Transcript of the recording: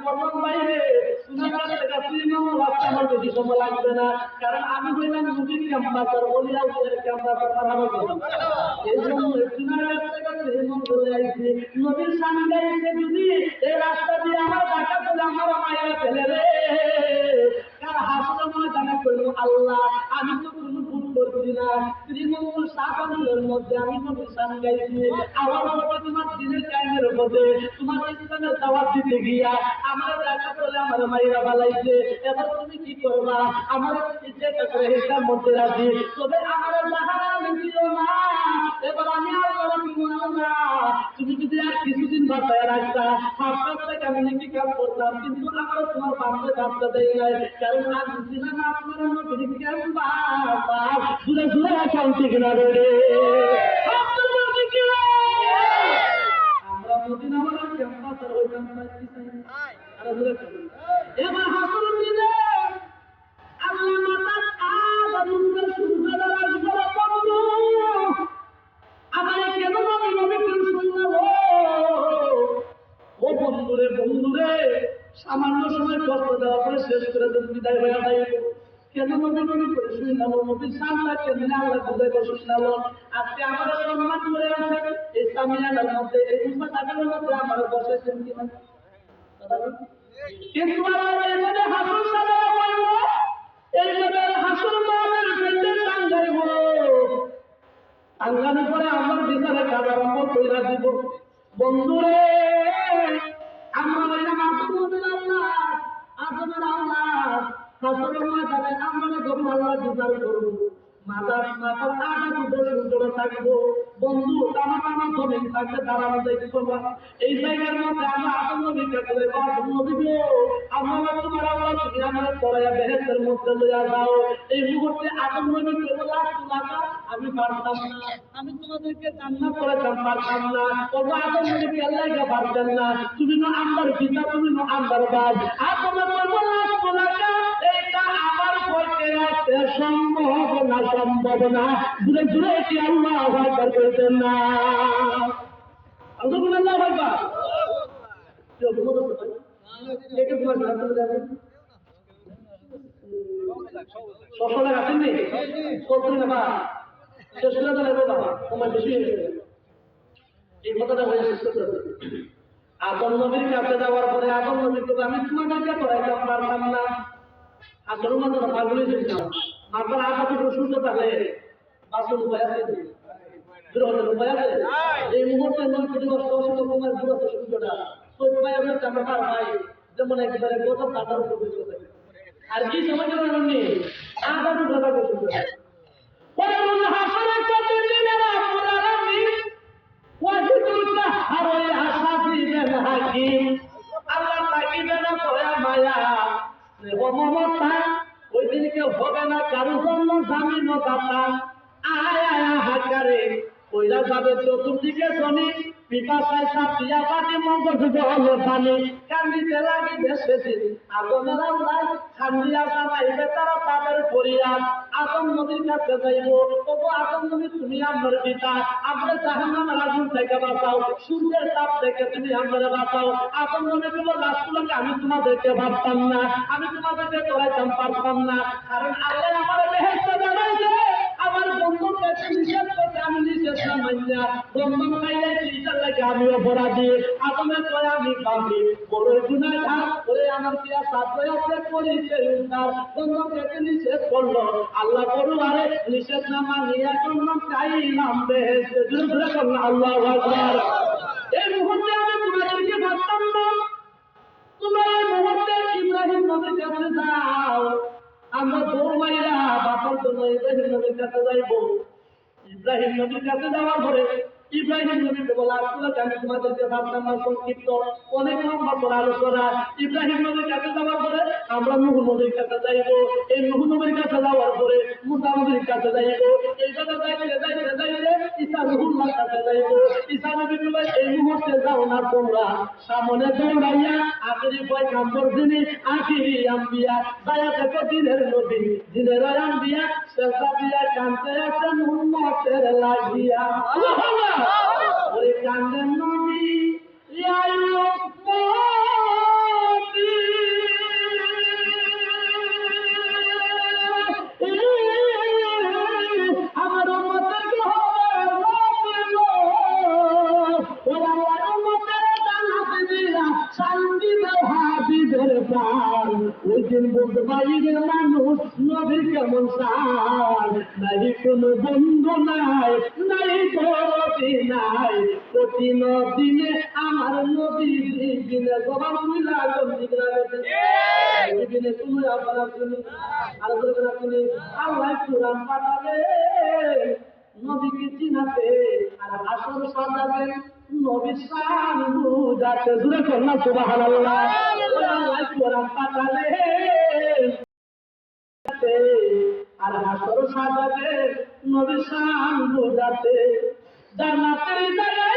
বললাম বাইরে তোমার কাছে রাস্তা আমার বেশি সময় লাগবে না, কারণ আমি বললাম নদীর ক্যাম্পাসার বলিয়া ক্যাম্পাসার পাঠাবো। এই জন্য নদীর সামনে এসে যদি এই রাস্তা দিয়ে আমার টাকা তুলে আমার মায়েরা ফেলে রে, কার হাসলে ময়দানে করল আল্লাহ আমি তো কোনো ভুল করছি না। তৃণমূল শাসনের মধ্যে আমি নদীর সামনে গাইছি আমার মধ্যে তোমার দিনের টাইমের মধ্যে তোমার ইসলামের দাওয়াত দিতে গিয়া আমার টাকা তুলে আমার মায়েরা বালাইছে। এবার তুমি কি করবা? আমার ইচ্ছেটা করে এটার মধ্যে রাখি, তবে আমার জাহান্নামে দিও না। এবার আমি আর না, তুমি যদি আর কিছুদিন বাঁচায় রাখতা আপনার থেকে আমি নাকি কাজ করতাম, কিন্তু আমরা তোমার বাঁচতে বাঁচতে দেয় নাই, কারণ আমি ছিলাম আপনার নদীর ক্যাম্পাস। দূরে দূরে শান্তি কিনা রে আমরা মদিনা আমার ক্যাম্পাসের ওই ক্যাম্পাস এবার হাসুন দিলে আল্লাহ মাতা আদমকে সুন্দর রাখবো বন্ধু আমার কেন নবী নবী শুনলো ও বন্ধুরে বন্ধুরে সামান্য সময় কষ্ট দেওয়া করে শেষ করে তুমি বিদায় হয়ে যাই। কেন নবী নবী করে শুনলাম নবীর সামনে কেন আল্লাহ বুঝাই করে শুনলাম। আজকে আমার সম্মান করে আছে এই সামিয়ানার মধ্যে এই মুসাফাতের মধ্যে আমার বসেছেন কিনা, কিন্তু আমার এইভাবে হাসুন সাদা বলবো, এইভাবে হাসুন মালের পেটে টাঙ্গাইব, টাঙ্গানোর পরে আমার বিচারে কাজ আরম্ভ করে দিব। বন্ধুরে আমরা আদমের আল্লাহ হাসরের ময়দানে আমরা যখন আল্লাহ বিচার করবো মাথার আটা দুটো সুন্দর থাকবো বন্ধু, টানা জমিন থাকবে দাঁড়ানো দেখবো না। এই জায়গার মধ্যে আমরা আদম নবীর কাছে আদম নবী গো আমরা তোমার আল্লাহ তুমি আমার পড়াইয়া বেহেশতের মধ্যে লইয়া যাও। এই মুহূর্তে আদম নবী কেবল আমি পারতাম না, আমি তোমাদেরকে জান্নাত করাইতাম পারতাম না। তবু আদম নবীকে আল্লাহকে পারতেন না, তুমি না আমার পিতা তুমি না আমার বাপ। আদমের এইটা আমার পক্ষে রাখতে সম্ভব না, সম্ভব না। দূরে দূরে কি আল্লাহ আকবার করতেন না? আলহামদুলিল্লাহ ভাইবা সকলে আসেননি করতেন না বা শেষ করে দেন বাবা তোমার বেশি এই কথাটা হয়ে শেষ করতে হবে। আদম নবীর কাছে যাওয়ার পরে আদম নবীকে আমি তোমাদেরকে করাইতাম পারতাম না। আসল মাত্র পাগল হয়েছিলাম মাথার আঘাত সুস্থ থাকলে বাসন উপায় আছে, উপায় আছে। এই মুহূর্তে তোমার দূরত্ব সূর্যটা ওই উপায় আমরা পার পাই যেমন একেবারে কত তাটার উপর আর কি সময় নেই আঘাত কথা বলতে আল্লাহ তাকিবে না পয়া মায়া মমতা ওই দিন কেউ হবে না কারো জন্য জামিন দাতা আয় আয়া হাকারে কইরা যাবে চতুর্দিকে শনি পিপাসায় সাপিয়া পাটি মগজ জলে পানি কান্দিতে লাগিবে সেদিন আদমের আল্লাহ খান্দিয়া জানাইবে তারা তাদের পরিয়ার আদম নবীর কাছে যাইব। তবু আদম নবী তুমি আমার পিতা আমরা জাহান্নামের আগুন থেকে বাঁচাও, সূর্যের তাপ থেকে তুমি আমরা বাঁচাও। আদম নবী বলল রাসূলকে আমি তোমাদেরকে ভাবতাম না, আমি তোমাদেরকে করাইতাম পারতাম না, কারণ আল্লাহ আমার বেহেশতে জানাইছে আমার বন্ধুর কাছে নিষেধ করতে আমি নিষেধ না মানিয়া বন্ধন খাইলে সেইটার লাগে আমি অপরাধী। আদমের পরে আমি পাপি বড় গুনাহগার ওরে আমার পিয়া সাথে আছে করিছে উদ্ধার বন্ধন কাছে নিষেধ করলো আল্লাহ পরিবারে নিষেধ না মানিয়া বন্ধন চাইলাম বেহেশতে জোরে করল আল্লাহু আকবার। এই মুহূর্তে আমি তোমাদেরকে ভাবতাম না, তোমরা এই মুহূর্তে ইব্রাহিম নবীর কাছে যাও। আমরা বৌমাইরা বাবার জন্য ইব্রাহিম নবীর কাছে যাইব। ইব্রাহিম নবীর কাছে যাওয়ার পরে ইব্রাহিম নবীকে বলা আসলে আমি তোমাদেরকে ভাবতাম না সংক্ষিপ্ত অনেক লম্বা করে আলোচনা। ইব্রাহিম নবীর কাছে যাওয়ার পরে আমরা নূহ নবীর কাছে যাইব। এই নূহ নবীর কাছে যাওয়ার পরে মুসা নবীর কাছে যাইব। এইভাবে যাইতে যাইতে যাইতে ঈসা রুহুল্লাহর কাছে যাইব। ঈসা নবী বলে এই মুহূর্তে যাও না তোমরা সামনে দৌড়াইয়া আখিরি পয়গম্বর যিনি আখিরি আম্বিয়া দয়া দেখো দিনের নবী দিনের আম্বিয়া সেজদা দিয়া কাঁদতে আছেন উম্মতের লাগিয়া। আল্লাহ ওরে কান্দেন নবী ইয়া উম্মতি ধরে পার ওই দিন বলতে পারি রে মানুষ নবীর কেমন সার নাই কোনো বন্ধু নাই নাই বড়ি নাই কঠিন দিনে আমার নবী দিনে সবার মিলা দিনে তুমি আপনারা তুমি আর তুমি আল্লাহ কোরআন পাঠাবে নবীকে চিনাতে আর আসর সাজাবে নবী শান বুঝাতে জুড়ে করলাম সুবহানাল্লাহ আল্লাহ কোরআন পাঠালে আর আসর সাজাবে নবী শান বুঝাতে জান্নাতের জায়গা